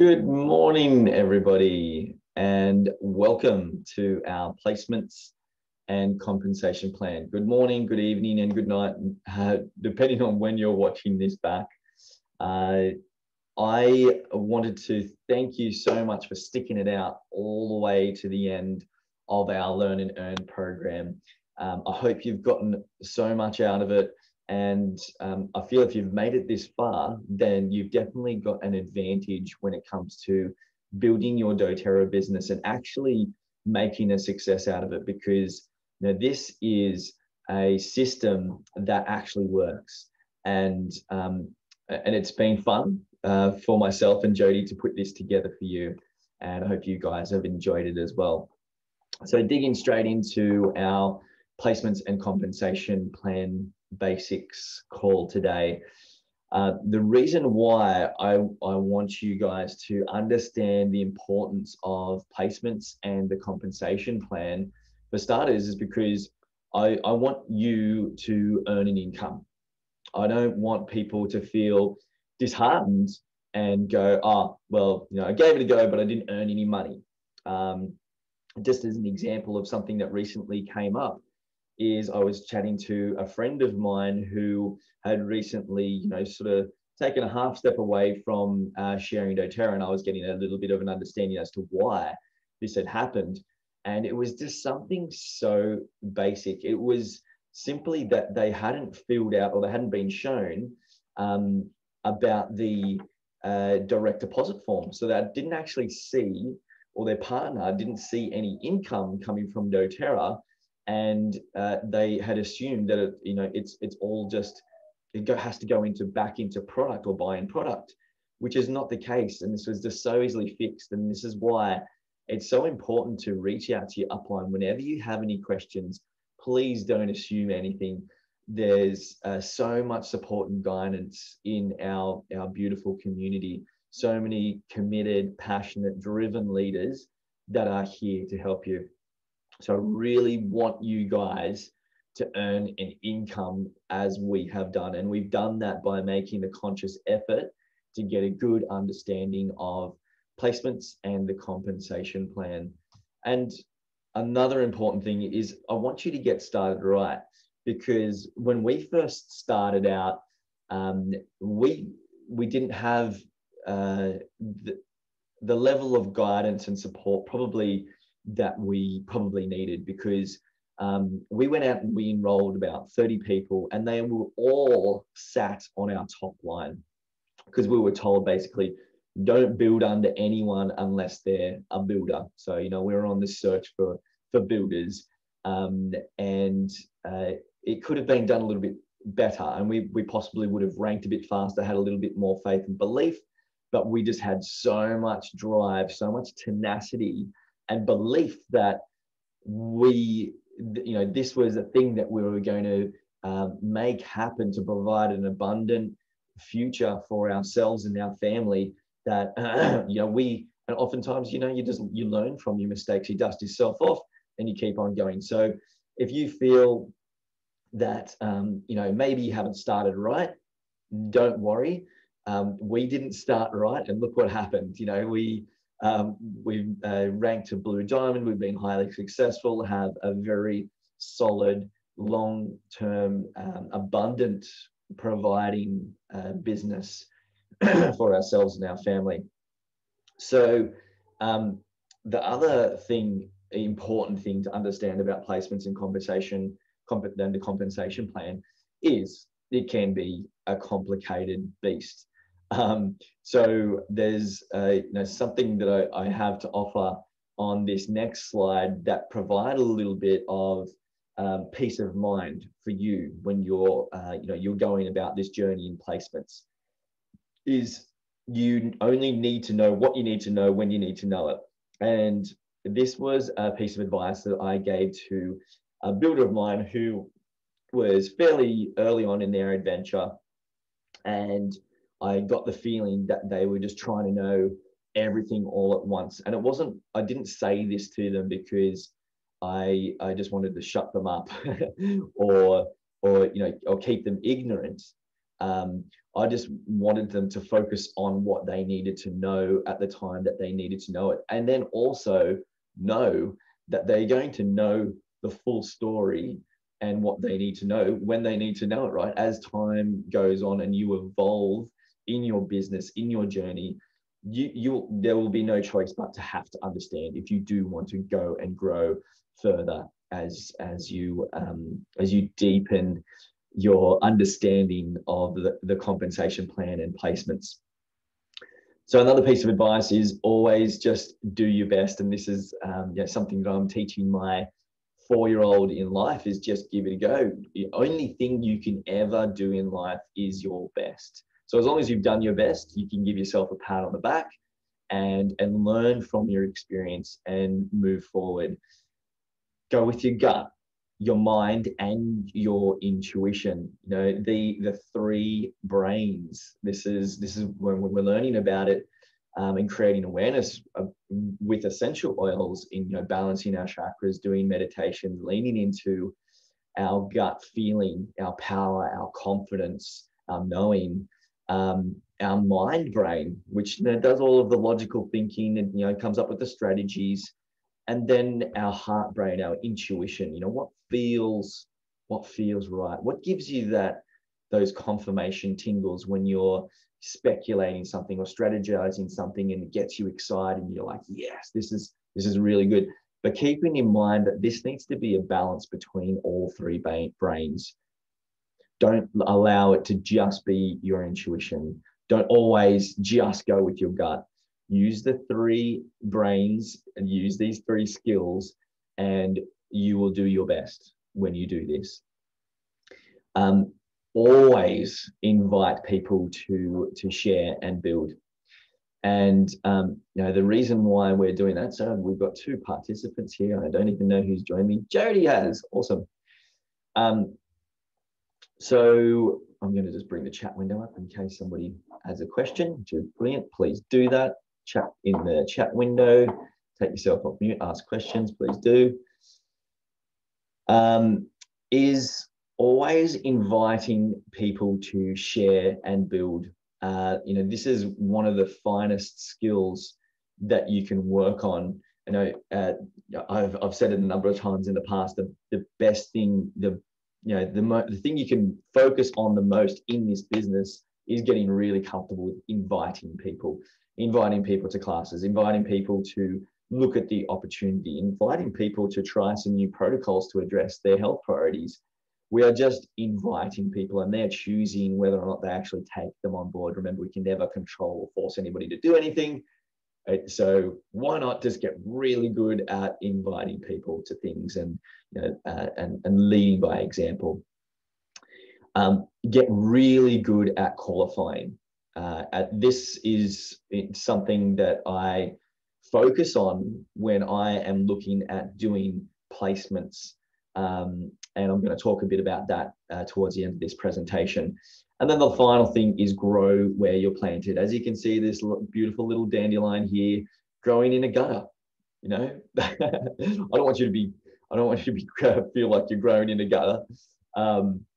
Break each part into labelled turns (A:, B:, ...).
A: Good morning, everybody, and welcome to our placements and compensation plan. Good morning, good evening, and good night, depending on when you're watching this back. I wanted to thank you so much for sticking it out all the way to the end of our Learn and Earn program. I hope you've gotten so much out of it. And I feel if you've made it this far, then you've definitely got an advantage when it comes to building your doTERRA business and actually making a success out of it, because this is a system that actually works. And it's been fun for myself and Jody to put this together for you. And I hope you guys have enjoyed it as well. So digging straight into our placements and compensation plan basics call today. The reason why I want you guys to understand the importance of placements and the compensation plan, for starters, is because I want you to earn an income. I don't want people to feel disheartened and go, oh, well, I gave it a go, but I didn't earn any money. Just as an example of something that recently came up, is I was chatting to a friend of mine who had recently, sort of taken a half step away from sharing doTERRA, and I was getting a little bit of an understanding as to why this had happened. And it was just something so basic. It was simply that they hadn't filled out, or they hadn't been shown about the direct deposit form. So they didn't actually see, or their partner didn't see any income coming from doTERRA. And they had assumed that it's all just has to go back into product or buying product, which is not the case. And this was just so easily fixed. And this is why it's so important to reach out to your upline whenever you have any questions. Please don't assume anything. There's so much support and guidance in our beautiful community. So many committed, passionate, driven leaders that are here to help you. So I really want you guys to earn an income as we have done. And we've done that by making a conscious effort to get a good understanding of placements and the compensation plan. And another important thing is I want you to get started right, because when we first started out, we didn't have the level of guidance and support that we probably needed, because we went out and we enrolled about 30 people, and they were all sat on our top line, because we were told basically don't build under anyone unless they're a builder. So we were on this search for builders, and it could have been done a little bit better, and we possibly would have ranked a bit faster, had a little bit more faith and belief, but we just had so much drive, so much tenacity and belief that this was a thing that we were going to make happen, to provide an abundant future for ourselves and our family. That and oftentimes you learn from your mistakes, you dust yourself off, and you keep on going. So if you feel that maybe you haven't started right, don't worry. We didn't start right, and look what happened. We've ranked to Blue Diamond. We've been highly successful, have a very solid, long-term, abundant providing business for ourselves and our family. So the other important thing to understand about placements and compensation, the compensation plan, is it can be a complicated beast. So there's something that I have to offer on this next slide that provide a little bit of peace of mind for you when you're going about this journey in placements. Is you only need to know what you need to know when you need to know it. And this was a piece of advice that I gave to a builder of mine who was fairly early on in their adventure, and I got the feeling that they were just trying to know everything all at once. And I didn't say this to them because I just wanted to shut them up or keep them ignorant. I just wanted them to focus on what they needed to know at the time that they needed to know it. And then also know that they're going to know the full story and what they need to know when they need to know it, right? As time goes on and you evolve in your business, in your journey, there will be no choice but to have to understand if you do want to go and grow further as you deepen your understanding of the compensation plan and placements. So another piece of advice is always just do your best. And this is something that I'm teaching my 4-year-old in life, is just give it a go. The only thing you can ever do in life is your best. So as long as you've done your best, you can give yourself a pat on the back and learn from your experience and move forward. Go with your gut, your mind, and your intuition. You know, the 3 brains. This is when we're learning about it and creating awareness with essential oils in balancing our chakras, doing meditations, leaning into our gut feeling, our power, our confidence, our knowing, our mind brain, which does all of the logical thinking and comes up with the strategies. And then our heart brain, our intuition, what feels right, what gives you those confirmation tingles when you're speculating something or strategizing something, and it gets you excited and you're like, yes, this is really good. But keeping in mind that this needs to be a balance between all 3 brains. Don't allow it to just be your intuition. Don't always just go with your gut. Use the 3 brains and use these 3 skills, and you will do your best when you do this. Always invite people to share and build. And the reason why we're doing that, so we've got 2 participants here. I don't even know who's joined me. Jody has. Awesome. So I'm going to just bring the chat window up in case somebody has a question, which is brilliant. Please do that. Chat in the chat window. Take yourself off mute. Ask questions. Please do. Is always inviting people to share and build. This is one of the finest skills that you can work on. I've said it a number of times in the past. The best thing, the thing you can focus on the most in this business is getting really comfortable with inviting people to classes, inviting people to look at the opportunity, inviting people to try some new protocols to address their health priorities. We are just inviting people, and they're choosing whether or not they actually take them on board. Remember, we can never control or force anybody to do anything. So why not just get really good at inviting people to things and leading by example. Get really good at qualifying. This is something that I focus on when I am looking at doing placements. And I'm going to talk a bit about that towards the end of this presentation. And then the final thing is grow where you're planted. As you can see, this beautiful little dandelion here growing in a gutter. I don't want you to feel like you're growing in a gutter.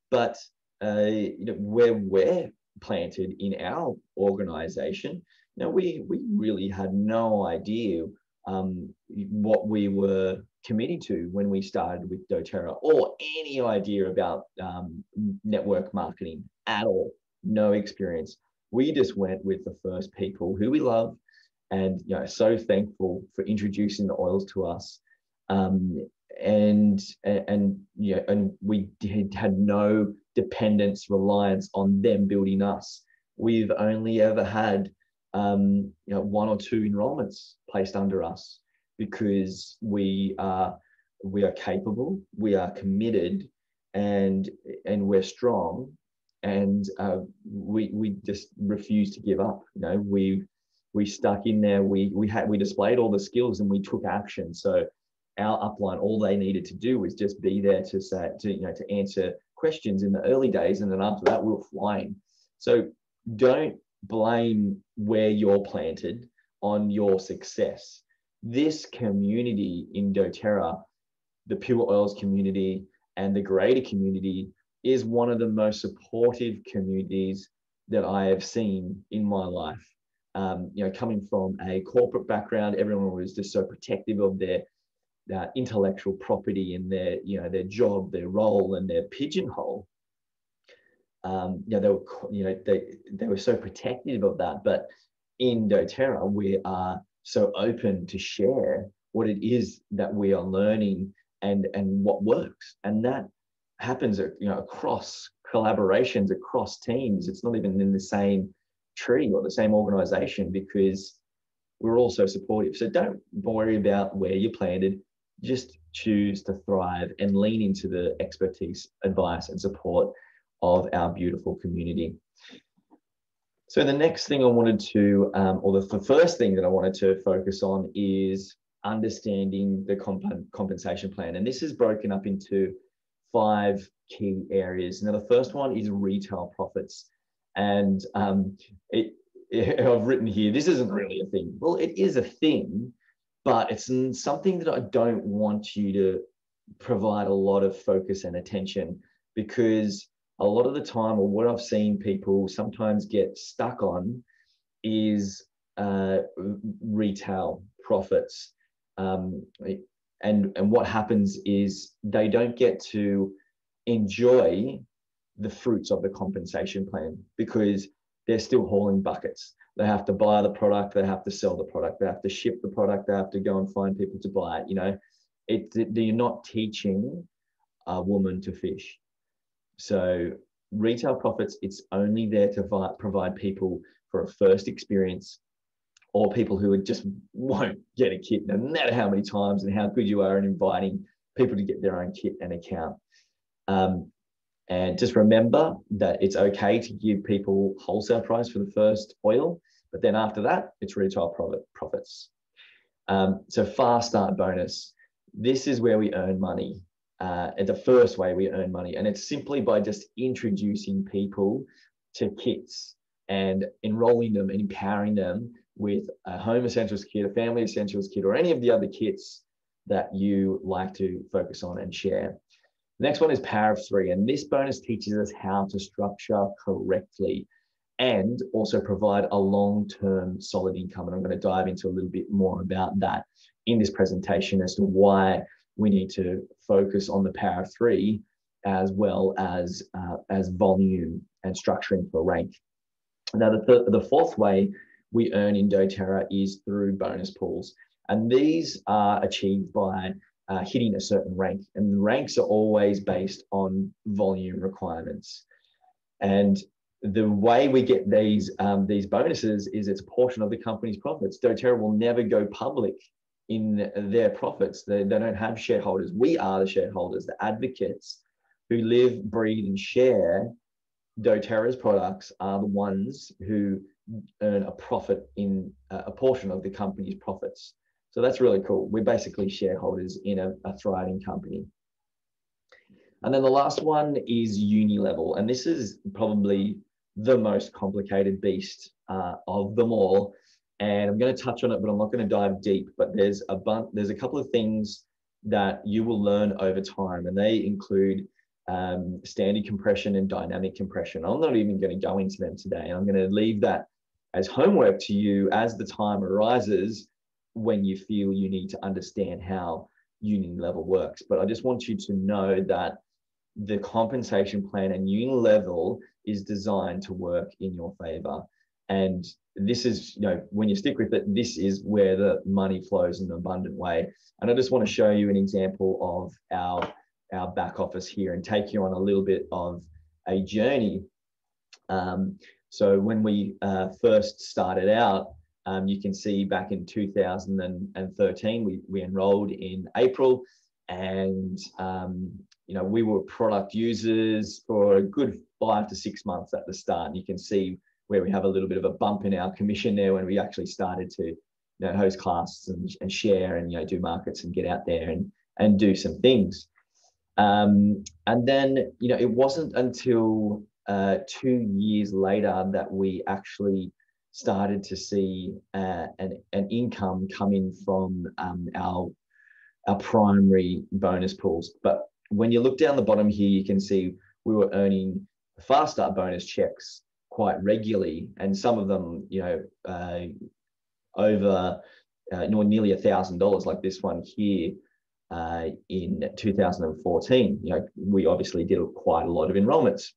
A: But where we're planted in our organization, we really had no idea what we were committing to when we started with doTERRA, or any idea about network marketing at all. No experience. We just went with the first people who we love, and so thankful for introducing the oils to us. And we had no dependence, reliance on them building us. We've only ever had 1 or 2 enrollments placed under us, because we are capable, we are committed, and we're strong, and we just refuse to give up. We stuck in there. We displayed all the skills, and we took action. So our upline, all they needed to do was just be there to answer questions in the early days, and then after that we were flying. So don't blame where you're planted on your success. This community in doTERRA, the Pure Oils community and the greater community, is one of the most supportive communities that I have seen in my life. Coming from a corporate background, everyone was just so protective of their intellectual property and their job, their role, and their pigeonhole. They were so protective of that. But in doTERRA, we are so open to share what it is that we are learning and what works, and that happens across collaborations, across teams. It's not even in the same tree or the same organization, because we're all so supportive. So don't worry about where you're planted. Just choose to thrive and lean into the expertise, advice, and support of our beautiful community. So the next thing I wanted to, or the first thing that I wanted to focus on, is understanding the compensation plan. And this is broken up into 5 key areas. Now, the first one is retail profits. And I've written here, this isn't really a thing. Well, it is a thing, but it's something that I don't want you to provide a lot of focus and attention, because a lot of the time, or what I've seen people sometimes get stuck on, is retail profits. And what happens is they don't get to enjoy the fruits of the compensation plan, because they're still hauling buckets. They have to buy the product, they have to sell the product, they have to ship the product, they have to go and find people to buy it. You're not teaching a woman to fish. So retail profits, it's only there to provide people for a first experience, or people who just won't get a kit, no matter how many times and how good you are in inviting people to get their own kit and account. And just remember that it's okay to give people wholesale price for the first oil, but then after that, it's retail profits. So fast start bonus. This is where we earn money. The first way we earn money, and it's simply by just introducing people to kits and enrolling them and empowering them with a home essentials kit, a family essentials kit, or any of the other kits that you like to focus on and share. The next one is Power of 3, and this bonus teaches us how to structure correctly and also provide a long-term solid income. And I'm going to dive into a little bit more about that in this presentation as to why we need to focus on the Power of 3 as well as volume and structuring for rank. Now, the fourth way we earn in doTERRA is through bonus pools. And these are achieved by hitting a certain rank. And the ranks are always based on volume requirements. And the way we get these bonuses is it's a portion of the company's profits. doTERRA will never go public in their profits. They don't have shareholders. We are the shareholders, the advocates who live, breathe, and share doTERRA's products are the ones who earn a profit in a portion of the company's profits. So that's really cool. We're basically shareholders in a thriving company. And then the last one is Unilevel. And this is probably the most complicated beast of them all. And I'm going to touch on it, but I'm not going to dive deep. But there's a couple of things that you will learn over time, and they include standard compression and dynamic compression. I'm not even going to go into them today. I'm going to leave that as homework to you as the time arises when you feel you need to understand how Unilevel works. But I just want you to know that the compensation plan and Unilevel is designed to work in your favor. And this is, when you stick with it, this is where the money flows in an abundant way. And I just want to show you an example of our back office here and take you on a little bit of a journey. So when we first started out, you can see back in 2013, we enrolled in April, and we were product users for a good 5 to 6 months at the start. And you can see where we have a little bit of a bump in our commission there when we actually started to host classes and share and do markets and get out there and do some things. And then it wasn't until 2 years later that we actually started to see an income come in from our primary bonus pools. But when you look down the bottom here, you can see we were earning fast start bonus checks quite regularly, and some of them, over nearly $1,000, like this one here in 2014. We obviously did quite a lot of enrollments.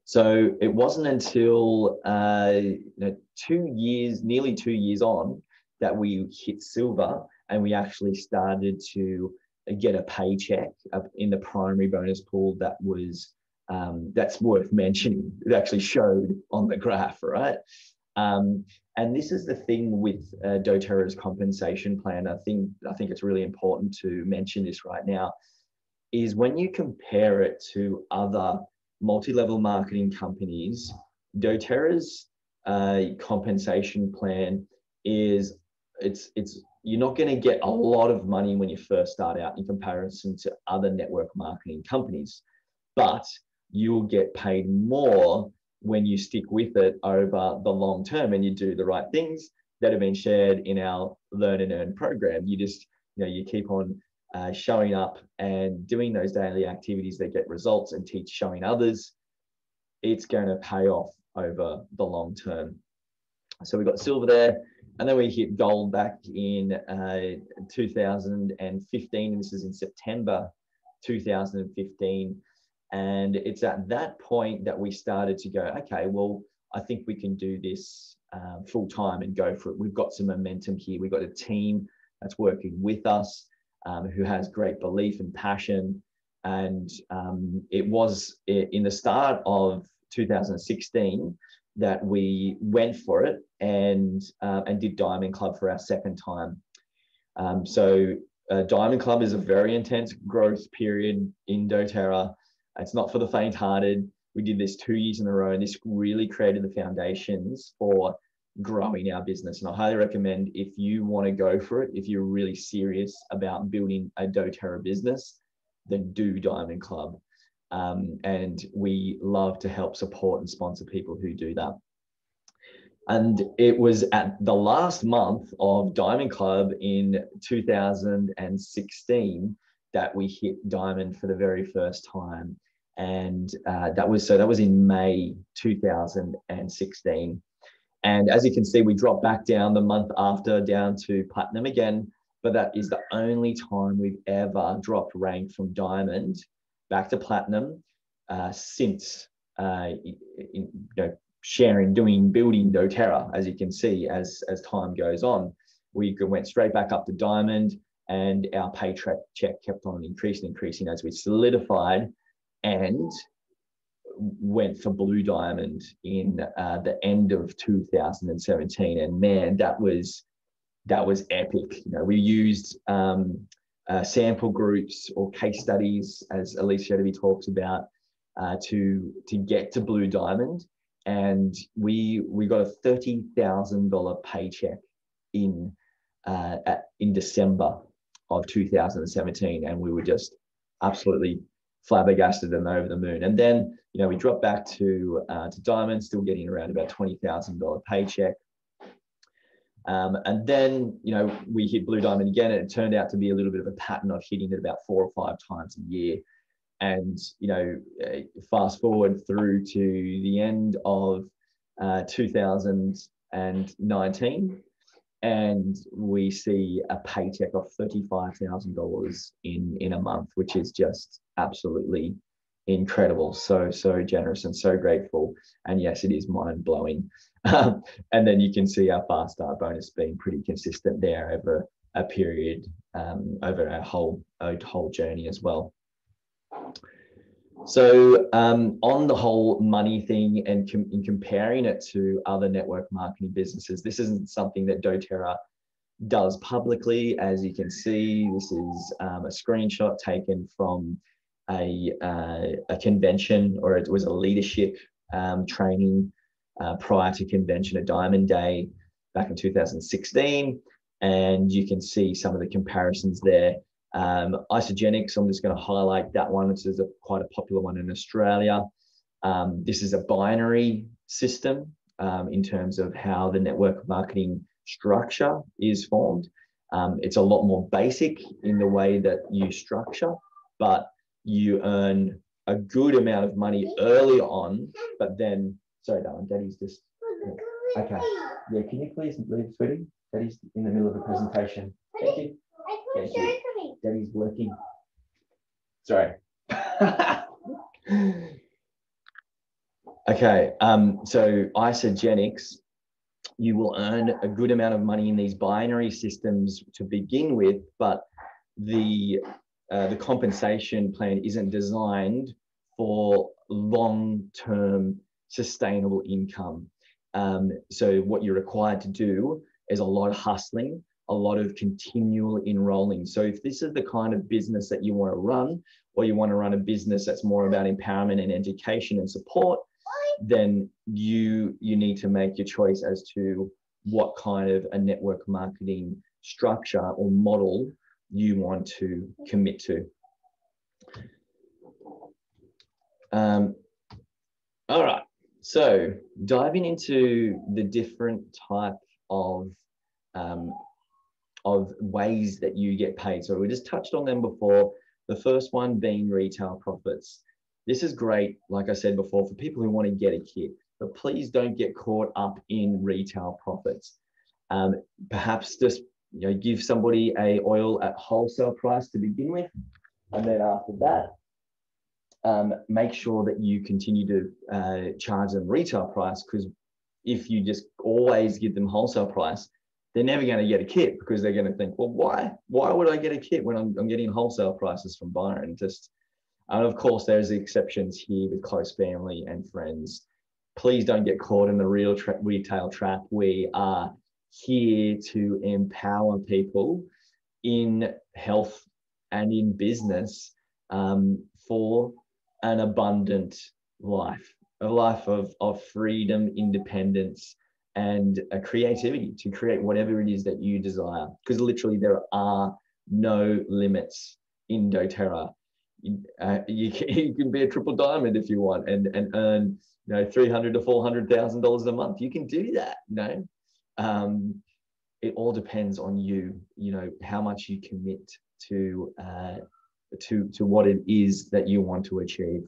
A: So it wasn't until nearly 2 years on, that we hit silver, and we actually started to get a paycheck in the primary bonus pool that was that's worth mentioning. It actually showed on the graph, right? And this is the thing with doTERRA's compensation plan. I think it's really important to mention this right now, is when you compare it to other multi-level marketing companies, doTERRA's compensation plan is, you're not going to get a lot of money when you first start out in comparison to other network marketing companies, but you'll get paid more when you stick with it over the long term and you do the right things that have been shared in our Learn and Earn program. You just, you keep on showing up and doing those daily activities that get results and showing others. It's going to pay off over the long term. So we got silver there, and then we hit gold back in 2015, and this is in September 2015. And it's at that point that we started to go, okay, well, I think we can do this full time and go for it. We've got some momentum here. We've got a team that's working with us, who has great belief and passion. And it was in the start of 2016 that we went for it and did Diamond Club for our second time. So Diamond Club is a very intense growth period in doTERRA. It's not for the faint-hearted. We did this 2 years in a row, and this really created the foundations for growing our business. And I highly recommend, if you want to go for it, if you're really serious about building a doTERRA business, then do Diamond Club. And we love to help support and sponsor people who do that. And it was at the last month of Diamond Club in 2016 that we hit Diamond for the very first time. And that was in May 2016. And as you can see, we dropped back down the month after, down to Platinum again. But that is the only time we've ever dropped rank from Diamond back to Platinum since building doTERRA. As you can see, as time goes on, we went straight back up to Diamond, and our pay check kept on increasing as we solidified and went for Blue Diamond in the end of 2017. And man, that was epic. We used sample groups or case studies, as Alicia talks about, to get to Blue Diamond, and we got a $30,000 paycheck in December of 2017, and we were just absolutely flabbergasted and over the moon. And then we dropped back to Diamond, still getting around about $20,000 paycheck. And then we hit Blue Diamond again, and it turned out to be a little bit of a pattern of hitting it about 4 or 5 times a year. And fast forward through to the end of 2019, and we see a paycheck of $35,000 in a month, which is just absolutely incredible. So generous and so grateful. And yes, it is mind blowing. And then you can see our fast start bonus being pretty consistent there over a period, over our whole journey as well. So on the whole money thing, and in comparing it to other network marketing businesses, this isn't something that doTERRA does publicly. As you can see, this is a screenshot taken from a convention, or it was a leadership training prior to convention, a Diamond Day back in 2016. And you can see some of the comparisons there. Isagenix, I'm just going to highlight that one. This is quite a popular one in Australia. This is a binary system in terms of how the network marketing structure is formed. It's a lot more basic in the way that you structure, but you earn a good amount of money early on, but then, sorry, darling, Daddy's just, okay. Yeah, can you please leave, sweetie? Daddy's in the middle of a presentation. Thank you. Thank you. Daddy's working. Sorry. Okay, so Isagenix, you will earn a good amount of money in these binary systems to begin with, but the compensation plan isn't designed for long-term sustainable income. So what you're required to do is a lot of hustling, a lot of continual enrolling. So if this is the kind of business that you want to run, or you want to run a business that's more about empowerment and education and support, then you need to make your choice as to what kind of a network marketing structure or model you want to commit to. All right, so diving into the different type of ways that you get paid. So we just touched on them before. The first one being retail profits. This is great, like I said before, for people who want to get a kit, but please don't get caught up in retail profits. Perhaps just give somebody a oil at wholesale price to begin with, and then after that, make sure that you continue to charge them retail price, because if you just always give them wholesale price, they're never going to get a kit, because they're going to think, well, why would I get a kit when I'm getting wholesale prices from Byron? And of course, there's exceptions here with close family and friends. Please don't get caught in the retail trap. We are here to empower people in health and in business for an abundant life, a life of freedom, independence, and a creativity to create whatever it is that you desire. Because literally there are no limits in doTERRA. You can be a triple diamond if you want and earn $300,000 to $400,000 a month. You can do that. It all depends on you. How much you commit to what it is that you want to achieve.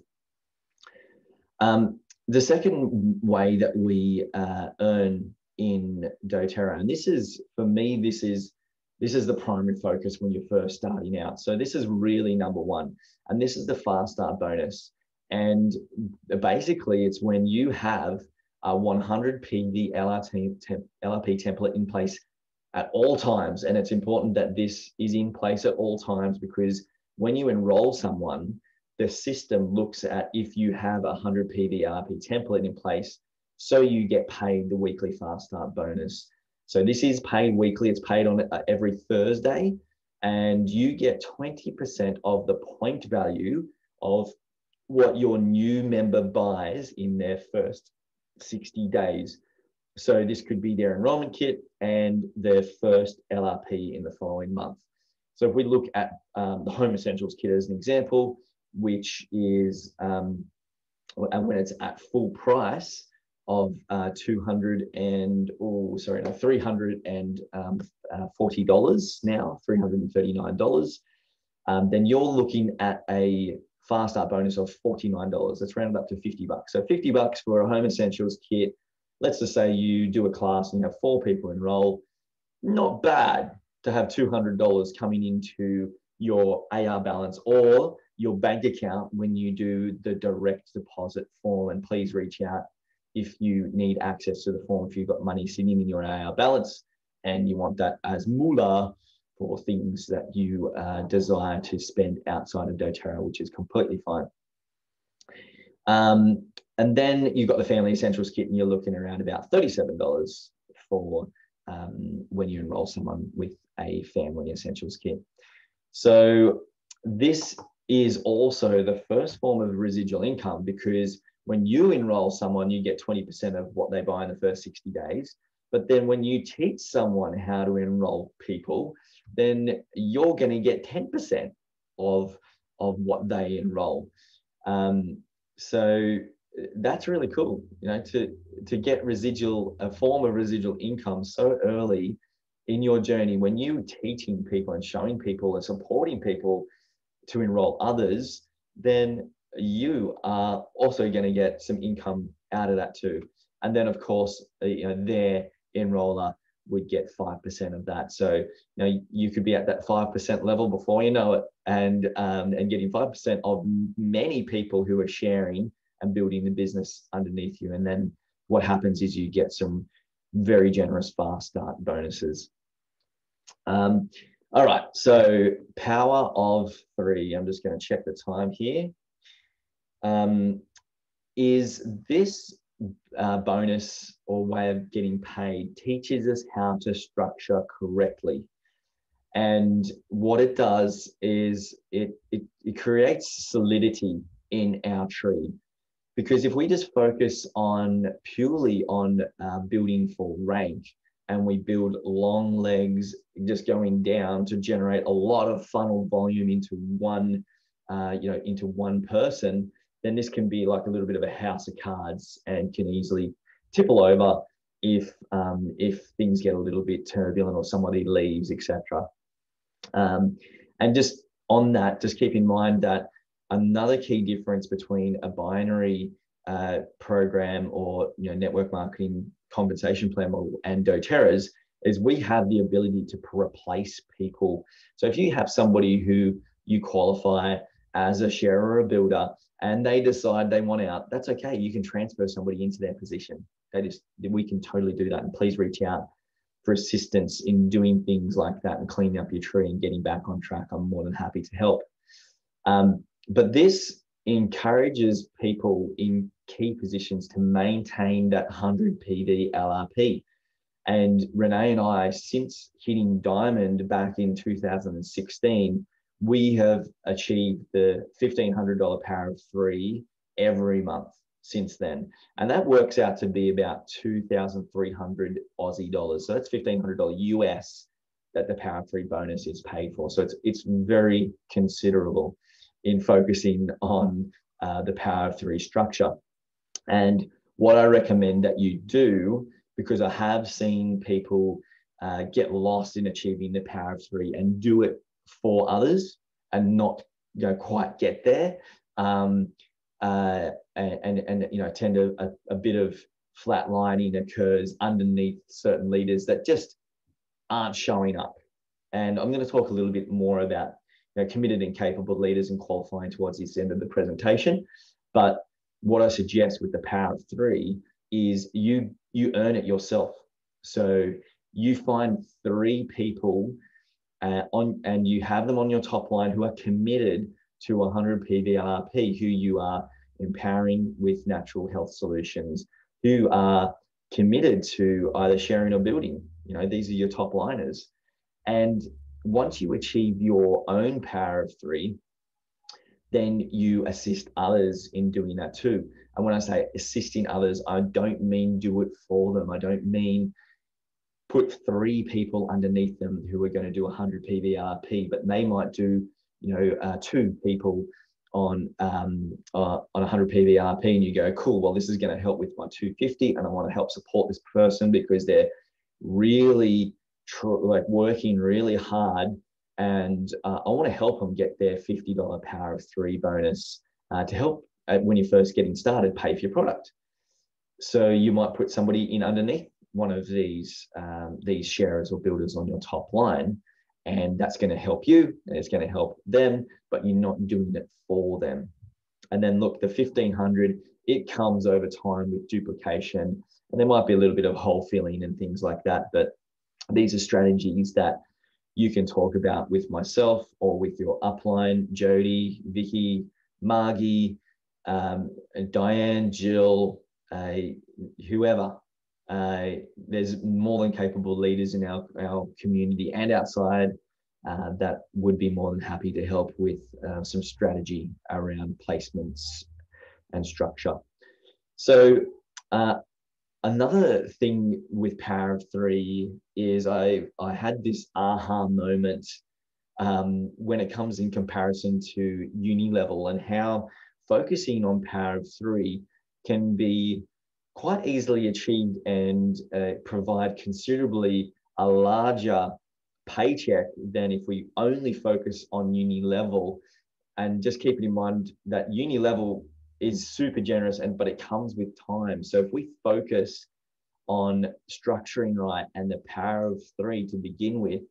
A: The second way that we earn in doTERRA, and this is, for me, this is the primary focus when you're first starting out. So this is really number one, and this is the fast start bonus. And basically, it's when you have a 100 PV LRP template in place at all times. And it's important that this is in place at all times, because when you enroll someone, the system looks at if you have a 100 PV LRP template in place, so you get paid the weekly fast start bonus. So this is paid weekly. It's paid on every Thursday, and you get 20% of the point value of what your new member buys in their first 60 days. So this could be their enrollment kit and their first LRP in the following month. So if we look at the Home Essentials kit as an example, which is when it's at full price of $340 now, $339, then you're looking at a fast start bonus of $49. That's rounded up to $50. So $50 for a Home Essentials kit. Let's just say you do a class and you have 4 people enroll. Not bad to have $200 coming into your AR balance or your bank account when you do the direct deposit form. And please reach out if you need access to the form, if you've got money sitting in your AR balance and you want that as moolah for things that you desire to spend outside of doTERRA, which is completely fine. And then you've got the Family Essentials kit, and you're looking around about $37 for when you enroll someone with a Family Essentials kit. So this is also the first form of residual income, because when you enroll someone, you get 20% of what they buy in the first 60 days. But then when you teach someone how to enroll people, then you're going to get 10% of what they enroll. So that's really cool, to get a form of residual income so early in your journey. When you're teaching people and showing people and supporting people to enroll others, then you are also going to get some income out of that too. And then, of course, their enroller would get 5% of that. So, you could be at that 5% level before you know it, and getting 5% of many people who are sharing and building the business underneath you. And then what happens is you get some very generous fast start bonuses. All right, so power of three. I'm just going to check the time here. Is this bonus or way of getting paid teaches us how to structure correctly. And what it does is it creates solidity in our tree. Because if we just focus purely on building for rank, and we build long legs just going down to generate a lot of funnel volume into one person, then this can be like a little bit of a house of cards and can easily tipple over if things get a little bit turbulent or somebody leaves, etc. And just on that, just keep in mind that another key difference between a binary program or network marketing compensation plan model and doTERRA's is we have the ability to replace people. So if you have somebody who you qualify as a sharer or a builder and they decide they want out, that's okay. You can transfer somebody into their position. We can totally do that. And please reach out for assistance in doing things like that and cleaning up your tree and getting back on track. I'm more than happy to help. But this encourages people in key positions to maintain that 100 PV LRP. And Renee and I, since hitting Diamond back in 2016, we have achieved the $1,500 Power of Three every month since then. And that works out to be about 2,300 Aussie dollars. So that's $1,500 US that the Power of Three bonus is paid for. So it's very considerable in focusing on the Power of Three structure. And what I recommend that you do, because I have seen people get lost in achieving the Power of Three and do it for others and not quite get there, and tend to a bit of flatlining occurs underneath certain leaders that just aren't showing up. And I'm going to talk a little bit more about committed and capable leaders and qualifying towards this end of the presentation. But what I suggest with the Power of Three is you earn it yourself. So you find 3 people and you have them on your top line who are committed to 100 PVRP, who you are empowering with natural health solutions, who are committed to either sharing or building. These are your top liners. And once you achieve your own Power of Three, then you assist others in doing that too. And when I say assisting others, I don't mean do it for them. I don't mean put 3 people underneath them who are going to do 100 PVRP, but they might do, 2 people on 100 PVRP, and you go, cool, well, this is going to help with my 250, and I want to help support this person because they're really working really hard, and I want to help them get their $50 Power of Three bonus to help when you're first getting started pay for your product. So you might put somebody in underneath one of these sharers or builders on your top line, and that's going to help you and it's going to help them, but you're not doing it for them. And then look, the 1,500, it comes over time with duplication, and there might be a little bit of hole filling and things like that, but these are strategies that you can talk about with myself or with your upline, Jody, Vicky, Margie, Diane, Jill, whoever. There's more than capable leaders in our community and outside that would be more than happy to help with some strategy around placements and structure. So another thing with Power of Three is I had this aha moment when it comes in comparison to Unilevel and how focusing on Power of Three can be quite easily achieved and provide considerably a larger paycheck than if we only focus on Unilevel And just keeping in mind that Unilevel is super generous, but it comes with time. So if we focus on structuring right and the power of 3 to begin with,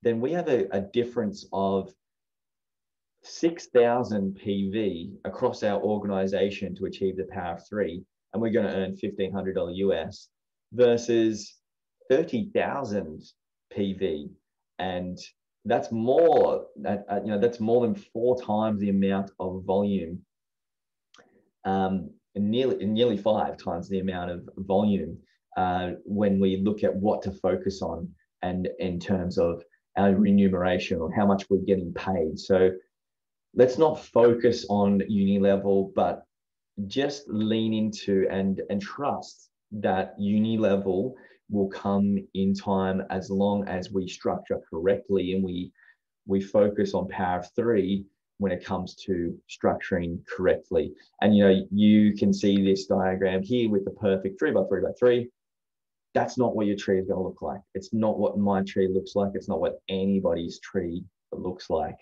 A: then we have a difference of 6,000 PV across our organization to achieve the power of 3, and we're going to earn $1,500 US versus 30,000 PV, and that's more. That's more than 4 times the amount of volume, and nearly 5 times the amount of volume when we look at what to focus on, and in terms of our remuneration or how much we're getting paid. So let's not focus on Unilevel, but just lean into and trust that Unilevel will come in time, as long as we structure correctly and we focus on power of 3 when it comes to structuring correctly. And you can see this diagram here with the perfect 3x3x3. That's not what your tree is going to look like. It's not what my tree looks like. It's not what anybody's tree looks like.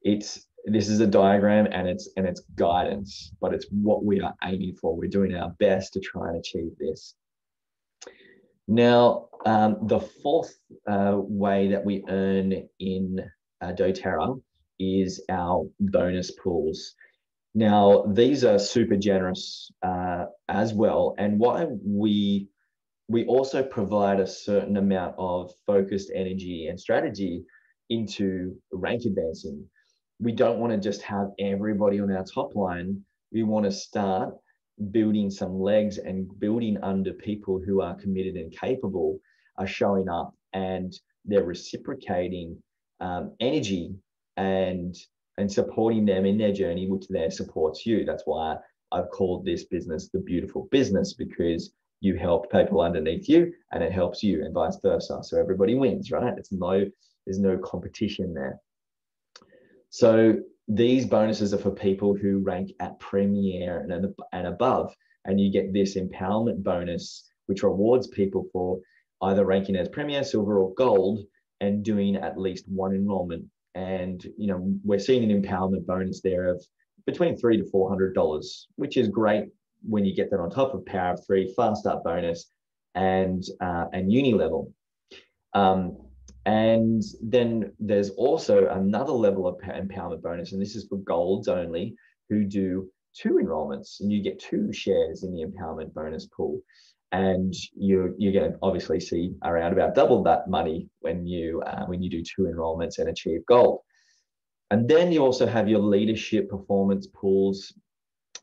A: This is a diagram and it's guidance, but it's what we are aiming for. We're doing our best to try and achieve this. Now, the fourth way that we earn in doTERRA is our bonus pools. Now, these are super generous as well. And why we also provide a certain amount of focused energy and strategy into rank advancing. We don't want to just have everybody on our top line. We want to start building some legs and building under people who are committed and capable, are showing up, and they're reciprocating energy and supporting them in their journey, which then supports you. That's why I've called this business the beautiful business, because you help people underneath you and it helps you, and vice versa. So everybody wins, right? There's no competition there. So these bonuses are for people who rank at Premier and above, and you get this empowerment bonus, which rewards people for either ranking as Premier, Silver, or Gold, and doing at least 1 enrollment. And we're seeing an empowerment bonus there of between $300 to $400, which is great when you get that on top of Power of 3, Fast Start bonus, and Unilevel. And then there's also another level of empowerment bonus, and this is for Golds only, who do 2 enrollments, and you get 2 shares in the empowerment bonus pool. And you're going to obviously see around about double that money when you do 2 enrollments and achieve Gold. And then you also have your leadership performance pools,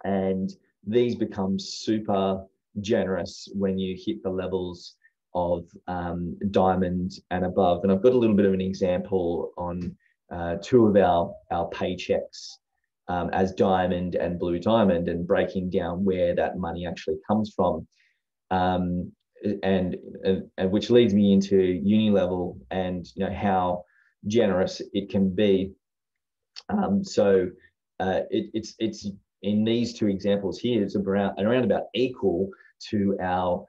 A: and these become super generous when you hit the levels of Diamond and above. And I've got a little bit of an example on 2 of our paychecks as Diamond and Blue Diamond, and breaking down where that money actually comes from. And which leads me into Unilevel and how generous it can be. It's in these 2 examples here, it's around about equal to our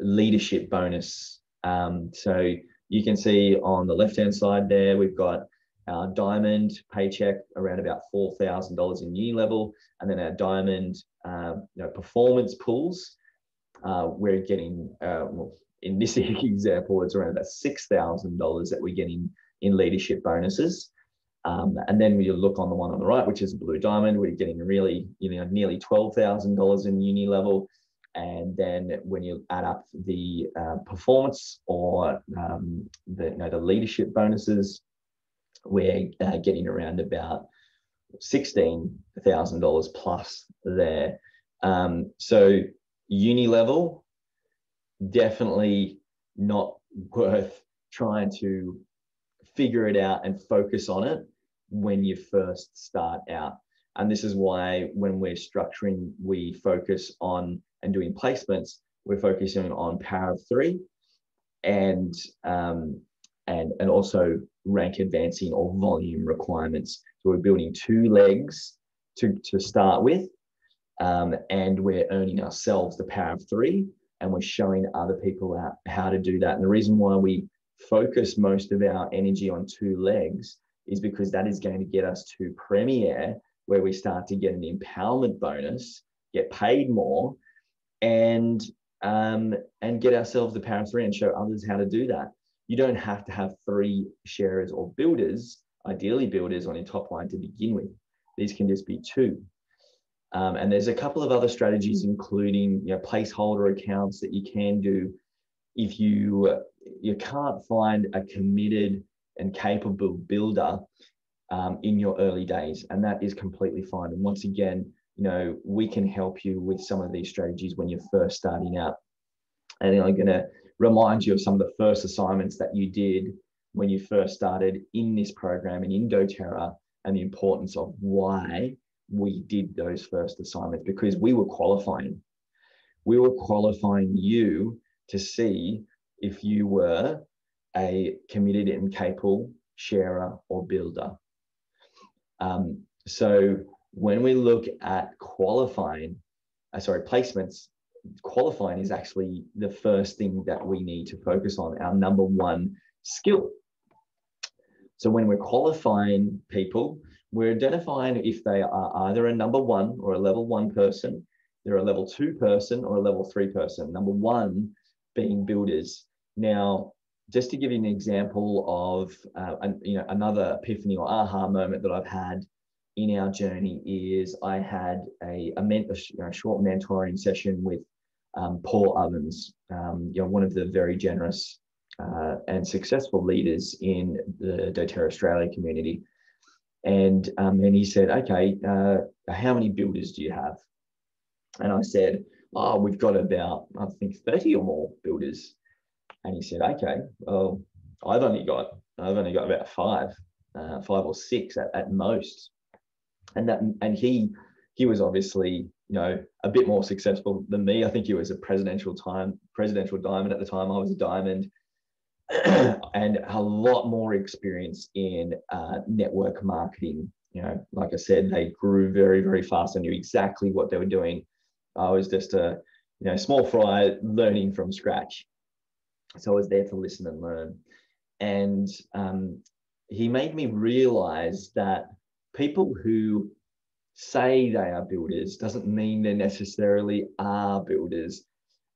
A: leadership bonus. So you can see on the left-hand side there, we've got our Diamond paycheck around about $4,000 in Unilevel, and then our Diamond performance pools, we're getting, in this example, it's around about $6,000 that we're getting in leadership bonuses. And then when you look on the one on the right, which is Blue Diamond, we're getting really, nearly $12,000 in Unilevel. And then when you add up the performance or the leadership bonuses, we're getting around about $16,000 plus there. So Unilevel, definitely not worth trying to figure it out and focus on it when you first start out. And this is why when we're structuring, we focus on and doing placements, we're focusing on Power of 3 and also rank advancing or volume requirements. So we're building 2 legs to start with, and we're earning ourselves the Power of 3, and we're showing other people how to do that. And the reason why we focus most of our energy on 2 legs is because that is going to get us to Premier, where we start to get an empowerment bonus, get paid more, and get ourselves the power of three and show others how to do that. You don't have to have 3 sharers or builders, ideally builders, on your top line to begin with. These can just be 2. And there's a couple of other strategies, including placeholder accounts that you can do if you can't find a committed and capable builder in your early days, and that is completely fine. And once again, we can help you with some of these strategies when you're first starting out. And I'm going to remind you of some of the first assignments that you did when you first started in this program and in doTERRA, and the importance of why we did those first assignments, because we were qualifying. We were qualifying you to see if you were a committed and capable sharer or builder. So when we look at placements, qualifying is actually the first thing that we need to focus on, our number 1 skill. So when we're qualifying people, we're identifying if they are either a number 1 or a level 1 person, they're a level 2 person or a level 3 person. Number 1 being builders. Now, just to give you an example of another epiphany or aha moment that I've had in our journey is I had a short mentoring session with Paul Ovens, one of the very generous and successful leaders in the doTERRA Australia community. And he said, okay, how many builders do you have? And I said, oh, we've got about, I think, 30 or more builders. And he said, okay, well, I've only got about 5 or 6 at most. And he was obviously, a bit more successful than me. I think he was a presidential diamond at the time. I was a diamond. And a lot more experience in network marketing. Like I said, they grew very, very fast. I knew exactly what they were doing. I was just a small fry learning from scratch. So I was there to listen and learn. And he made me realize that people who say they are builders doesn't mean they necessarily are builders.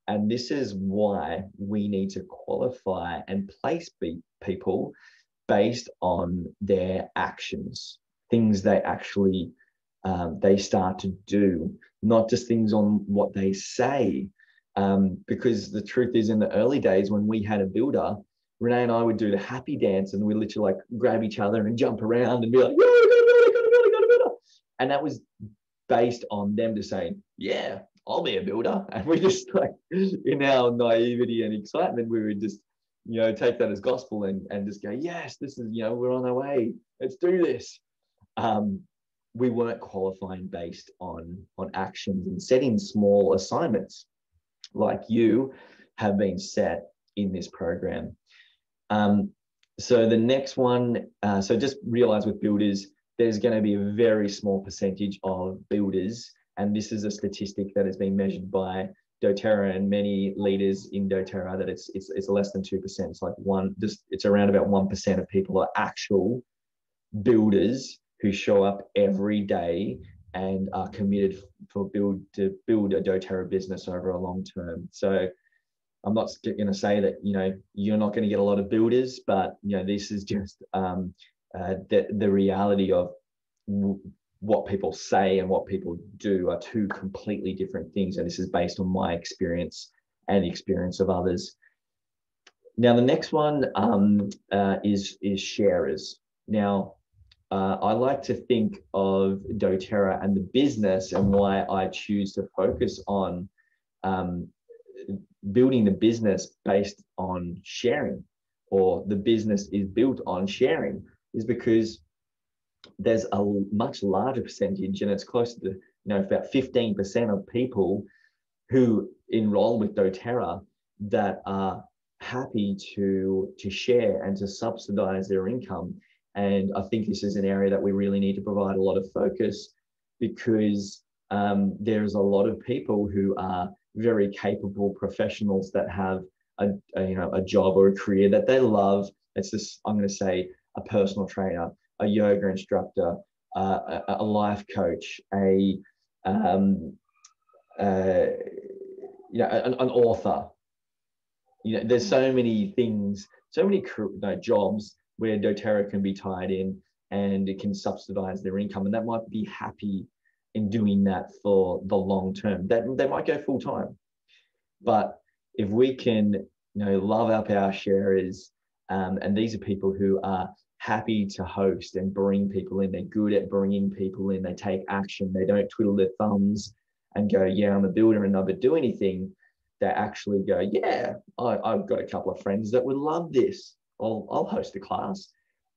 A: And this is why we need to qualify and place people based on their actions, things they actually they start to do, not just things on what they say. Because the truth is, in the early days when we had a builder, Renee and I would do the happy dance, and we literally grab each other and jump around and be like, yeah, we got a builder. And that was based on them just saying, yeah, I'll be a builder. And we just in our naivety and excitement, we would just, take that as gospel and just go, yes, this is, we're on our way. Let's do this. We weren't qualifying based on actions and setting small assignments like you have been set in this program. So the next one, so just realize with builders, there's going to be a very small percentage of builders. And this is a statistic that has been measured by doTERRA and many leaders in doTERRA, that it's less than 2%. It's it's around about 1% of people are actual builders who show up every day and are committed to build a doTERRA business over a long term. So I'm not going to say that, you're not going to get a lot of builders, but, this is just the reality of what people say and what people do are 2 completely different things. And this is based on my experience and the experience of others. Now, the next one is sharers. Now, I like to think of doTERRA and the business, and why I choose to focus on building the business based on sharing, or the business is built on sharing, is because there's a much larger percentage, and it's close to about 15% of people who enroll with doTERRA that are happy to share and to subsidize their income. And I think this is an area that we really need to provide a lot of focus, because there's a lot of people who are very capable professionals that have a job or a career that they love. It's just, I'm going to say, a personal trainer, a yoga instructor, a life coach, um, an author. There's so many things, so many jobs where doTERRA can be tied in and it can subsidize their income. And that might be happy in doing that for the long term. That they might go full time. But if we can, love up our sharers, and these are people who are happy to host and bring people in. They're good at bringing people in. They take action. They don't twiddle their thumbs and go, yeah, I'm a builder and never do anything. They actually go, yeah, I've got a couple of friends that would love this. I'll host a class.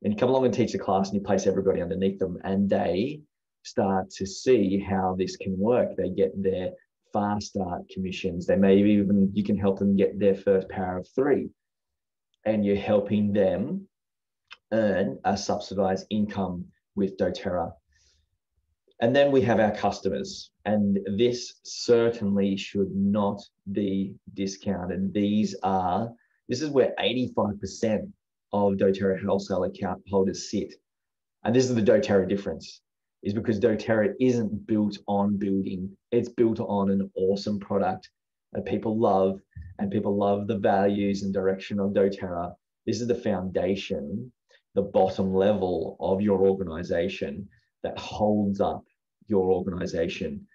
A: And you come along and teach the class and you place everybody underneath them and they start to see how this can work. They get their fast start commissions. They maybe even, you can help them get their first power of 3 and you're helping them earn a subsidized income with doTERRA. And then we have our customers, and this certainly should not be discounted. This is where 85% of doTERRA wholesale account holders sit. And this is the doTERRA difference, is because doTERRA isn't built on building. It's built on an awesome product that people love, and people love the values and direction of doTERRA. This is the foundation, the bottom level of your organization that holds up your organization.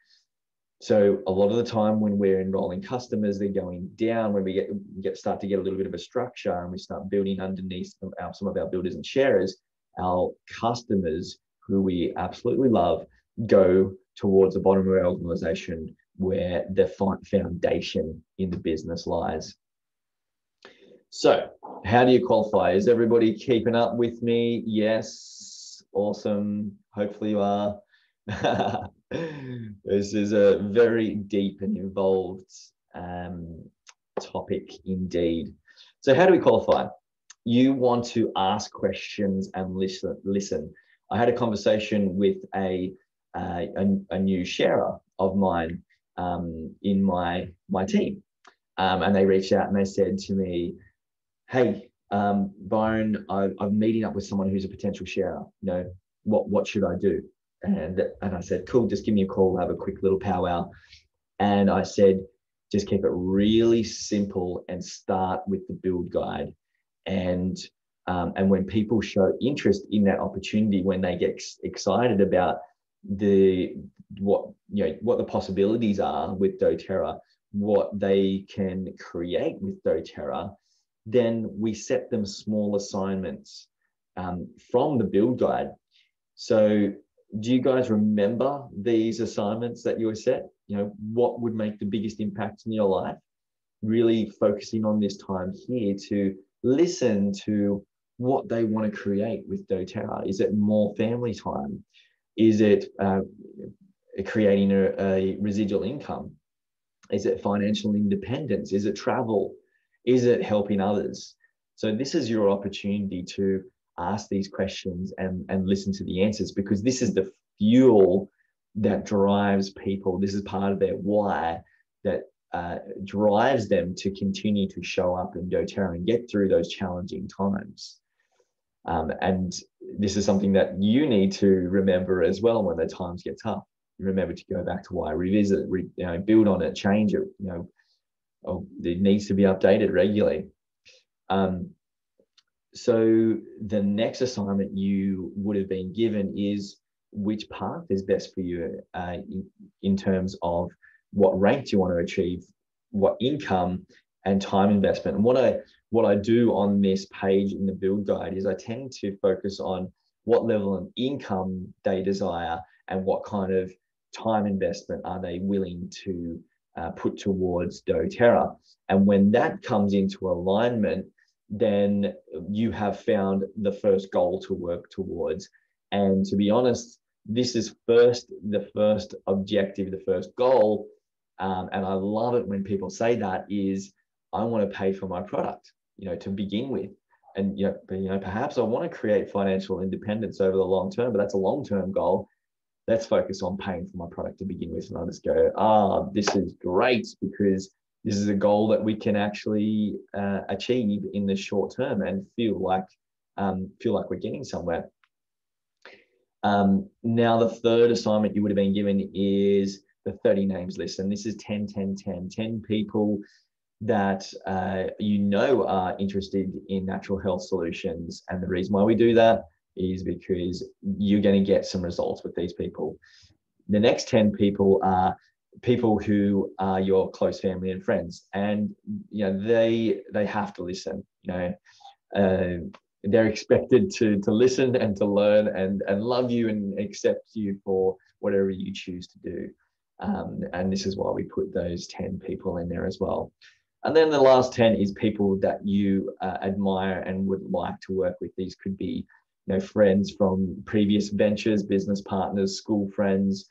A: So a lot of the time when we're enrolling customers, they're going down. When we start to get a little bit of a structure and we start building underneath some of our builders and sharers, our customers, who we absolutely love, go towards the bottom of our organization where the foundation in the business lies. So how do you qualify? Is everybody keeping up with me? Yes. Awesome. Hopefully you are. This is a very deep and involved topic indeed. So how do we qualify? You want to ask questions and listen. I had a conversation with a new sharer of mine in my team, and they reached out and they said to me, hey, Byron, I'm meeting up with someone who's a potential sharer. What should I do? And I said, cool, just give me a call, have a quick little powwow. And I said, just keep it really simple and start with the build guide. And when people show interest in that opportunity, when they get excited about what the possibilities are with doTERRA, what they can create with doTERRA, then we set them small assignments from the build guide. So do you guys remember these assignments that you were set? What would make the biggest impact in your life? Really focusing on this time here to listen to what they want to create with doTERRA. Is it more family time? Is it creating a residual income? Is it financial independence? Is it travel? Is it helping others? So this is your opportunity to ask these questions and listen to the answers, because this is the fuel that drives people. This is part of their why that drives them to continue to show up in doTERRA and get through those challenging times. And this is something that you need to remember as well when the times get tough. Remember to go back to why, revisit, build on it, change it. It needs to be updated regularly. So the next assignment you would have been given is which path is best for you in terms of what rank do you want to achieve, what income and time investment. And what I do on this page in the build guide is I tend to focus on what level of income they desire and what kind of time investment are they willing to put towards doTERRA. And when that comes into alignment, then you have found the first goal to work towards. And to be honest, this is the first objective, the first goal. And I love it when people say that is, I want to pay for my product, to begin with. And, perhaps I want to create financial independence over the long term, but that's a long-term goal. Let's focus on paying for my product to begin with. And I just go, this is great, because this is a goal that we can actually achieve in the short term and feel like we're getting somewhere. Now, the third assignment you would have been given is the 30 names list. And this is 10, 10, 10, 10 people that you know are interested in natural health solutions. And the reason why we do that is because you're going to get some results with these people. The next 10 people are people who are your close family and friends, and they have to listen. They're expected to listen and to learn and love you and accept you for whatever you choose to do. And this is why we put those 10 people in there as well. And then the last 10 is people that you admire and would like to work with. These could be friends from previous ventures, business partners, school friends,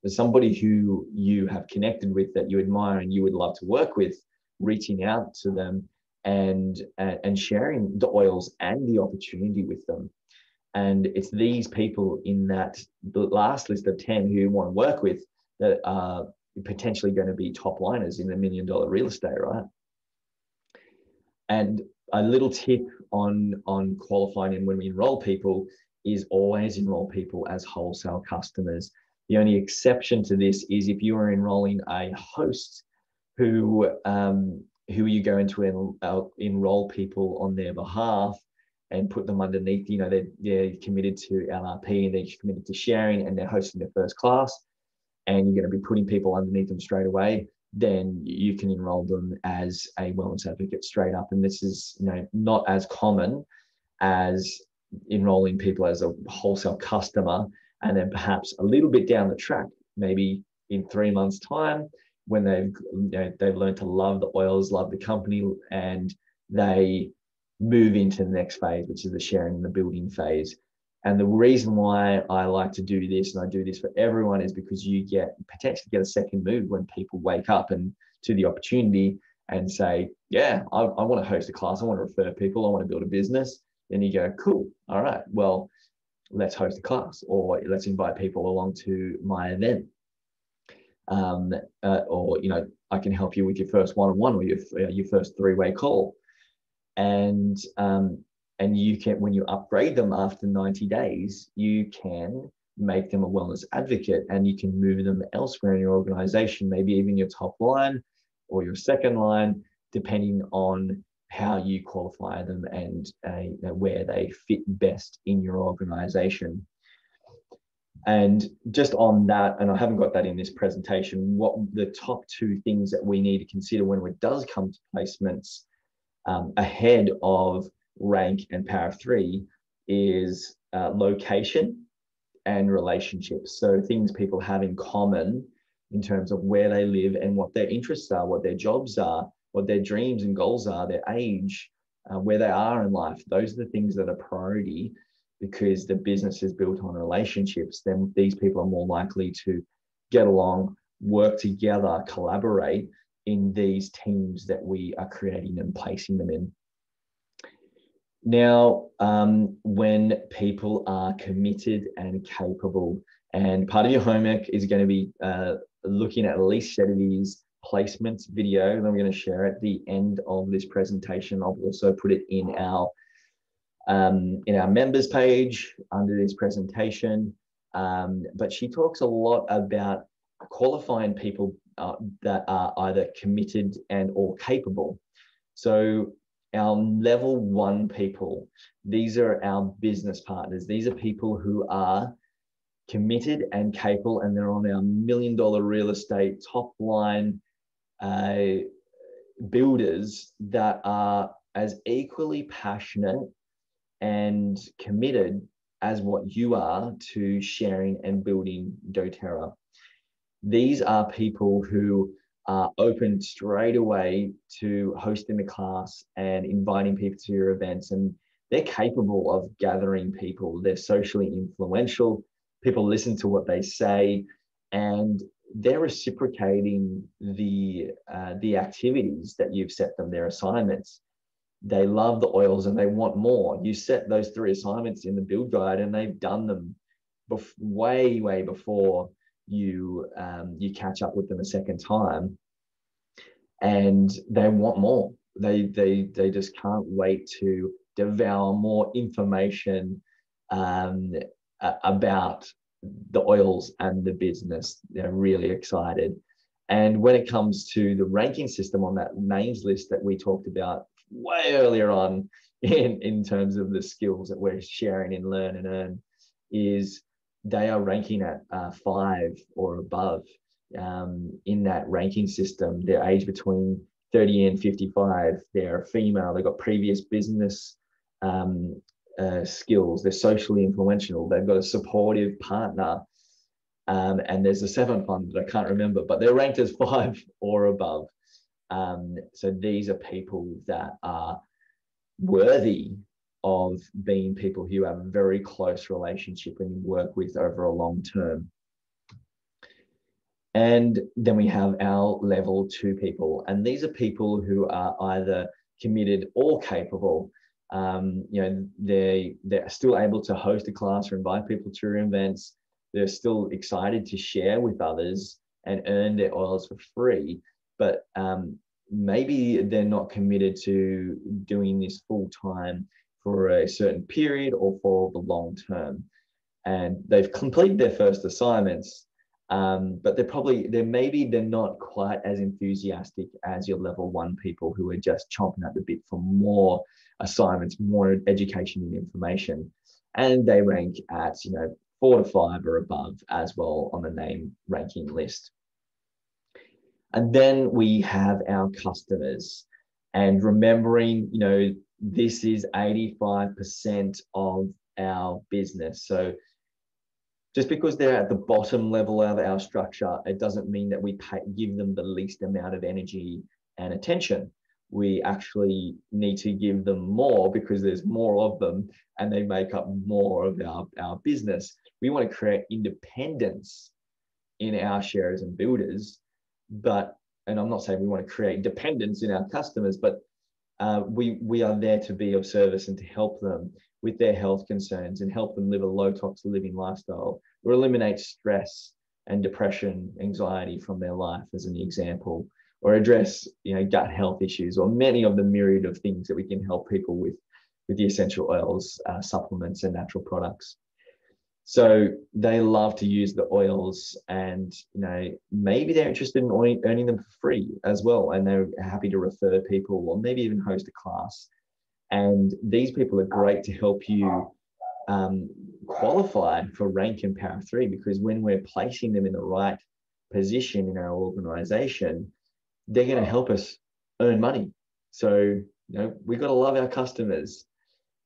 A: somebody who you have connected with that you admire and you would love to work with, reaching out to them and sharing the oils and the opportunity with them. And it's these people in the last list of 10 who you want to work with that are potentially going to be top liners in the $1 million real estate, right? And a little tip on qualifying and when we enroll people is always enroll people as wholesale customers. The only exception to this is if you are enrolling a host who you go into enroll people on their behalf and put them underneath, they're committed to LRP and they're committed to sharing and they're hosting their first class, and you're going to be putting people underneath them straight away, then you can enroll them as a wellness advocate straight up. And this is not as common as enrolling people as a wholesale customer, and then perhaps a little bit down the track, maybe in 3 months' time, when they've learned to love the oils, love the company, and they move into the next phase, which is the sharing and the building phase. And the reason why I like to do this, and I do this for everyone, is because you potentially get a second move when people wake up and to the opportunity and say, yeah, I want to host a class, I want to refer people, I want to build a business. Then you go, cool, all right, well, let's host a class, or let's invite people along to my event. Or I can help you with your first one-on-one or your first three-way call. And you can, when you upgrade them after 90 days, you can make them a wellness advocate and you can move them elsewhere in your organization, maybe even your top line or your second line, depending on how you qualify them and where they fit best in your organization. And just on that, and I haven't got that in this presentation, what the top 2 things that we need to consider when it does come to placements ahead of rank and power 3 is location and relationships. So things people have in common in terms of where they live and what their interests are, what their jobs are, what their dreams and goals are, their age, where they are in life. Those are the things that are priority, because the business is built on relationships. Then these people are more likely to get along, work together, collaborate in these teams that we are creating and placing them in. Now, when people are committed and capable, and part of your homework is going to be looking at least Shetty's placements video, and I'm going to share at the end of this presentation. I'll also put it in our members page under this presentation. But she talks a lot about qualifying people that are either committed and or capable. So our level 1 people, these are our business partners. These are people who are committed and capable, and they're on our $1 million real estate top line builders that are as equally passionate and committed as what you are to sharing and building doTERRA. These are people who are open straight away to hosting the class and inviting people to your events, and they're capable of gathering people. They're socially influential. People listen to what they say, and they're reciprocating the activities that you've set them, their assignments. They love the oils and they want more. You set those 3 assignments in the build guide and they've done them way before you catch up with them a second time, and they want more. They just can't wait to devour more information about the oils and the business. They're really excited. And when it comes to the ranking system on that names list that we talked about way earlier on in terms of the skills that we're sharing in Learn and Earn, is they are ranking at 5 or above in that ranking system. They're aged between 30 and 55. They're female. They've got previous business skills. They're socially influential. They've got a supportive partner. And there's a 7th one that I can't remember, but they're ranked as 5 or above. So these are people that are worthy of being people who have a very close relationship and work with over a long term. And then we have our level 2 people. And these are people who are either committed or capable. They're still able to host a class or invite people to events. They're still excited to share with others and earn their oils for free. But maybe they're not committed to doing this full time for a certain period or for the long term. And they've completed their first assignments, but they're not quite as enthusiastic as your level 1 people who are just chomping at the bit for more assignments, more education and information. And they rank at 4 to 5 or above as well on the name ranking list. And then we have our customers, and remembering, this is 85% of our business. So just because they're at the bottom level of our structure, it doesn't mean that we give them the least amount of energy and attention. We actually need to give them more because there's more of them and they make up more of our business. We want to create independence in our sharers and builders, and I'm not saying we want to create dependence in our customers, but we are there to be of service and to help them with their health concerns and help them live a low toxic living lifestyle, or eliminate stress and depression, anxiety from their life as an example, or address gut health issues, or many of the myriad of things that we can help people with the essential oils, supplements and natural products. So they love to use the oils, and maybe they're interested in earning them for free as well, and they're happy to refer people or maybe even host a class. And these people are great to help you qualify for rank and Power 3, because when we're placing them in the right position in our organization, they're going to help us earn money. So we've got to love our customers.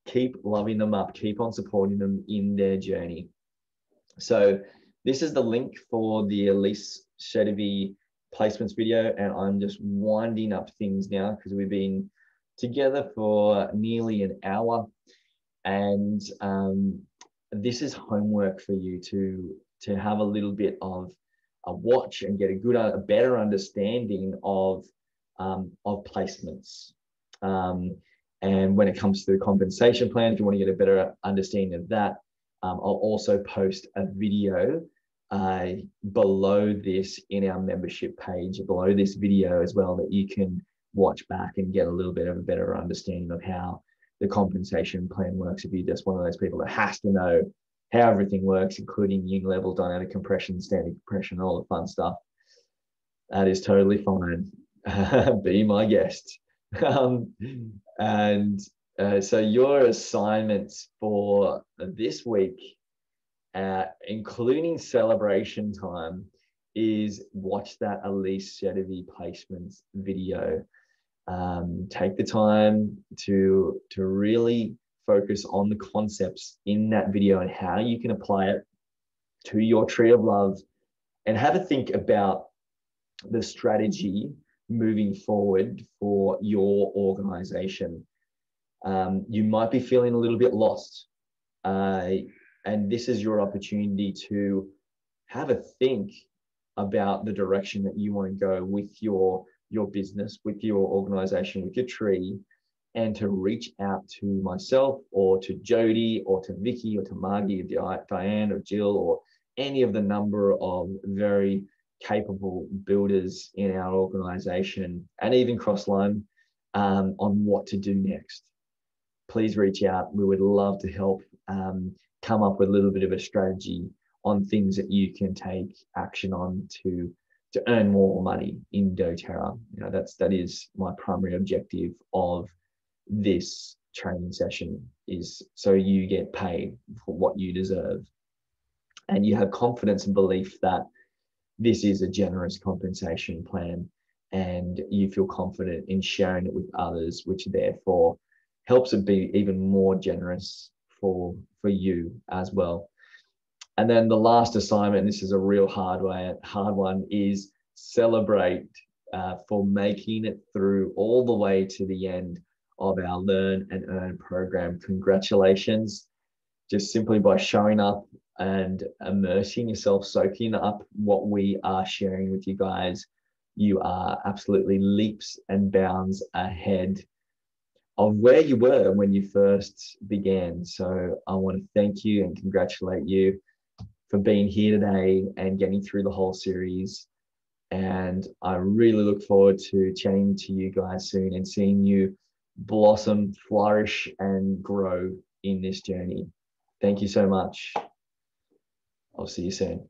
A: Keep loving them up, keep on supporting them in their journey. So this is the link for the Elise Chedevy placements video, and I'm just winding up things now because we've been together for nearly an hour, and this is homework for you to have a little bit of a watch and get a better understanding of placements. And when it comes to the compensation plan, if you want to get a better understanding of that, I'll also post a video below this in our membership page, below this video as well, that you can watch back and get a little bit of a better understanding of how the compensation plan works. If you're just one of those people that has to know how everything works, including Unilevel, dynamic compression, standard compression, all the fun stuff, that is totally fine. Be my guest. So your assignments for this week, including celebration time, is watch that Elise Chedevy placements video. Take the time to really focus on the concepts in that video and how you can apply it to your tree of love, and have a think about the strategy moving forward for your organization. You might be feeling a little bit lost, and this is your opportunity to have a think about the direction that you want to go with your business, with your organization, with your tree, and to reach out to myself or to Jody or to Vicky or to Margie or Diane or Jill or any of the number of very capable builders in our organization, and even Crossline, on what to do next. Please reach out. We would love to help come up with a little bit of a strategy on things that you can take action on to earn more money in doTERRA. You know, that is my primary objective of this training session, is so you get paid for what you deserve, and you have confidence and belief that this is a generous compensation plan, and you feel confident in sharing it with others, which therefore helps it be even more generous for you as well. And then the last assignment, this is a real hard one, is celebrate for making it through all the way to the end of our Learn and Earn program. Congratulations. Just simply by showing up and immersing yourself, soaking up what we are sharing with you guys, you are absolutely leaps and bounds ahead of where you were when you first began. So I want to thank you and congratulate you for being here today and getting through the whole series. And I really look forward to chatting to you guys soon and seeing you blossom, flourish, and grow in this journey. Thank you so much. I'll see you soon.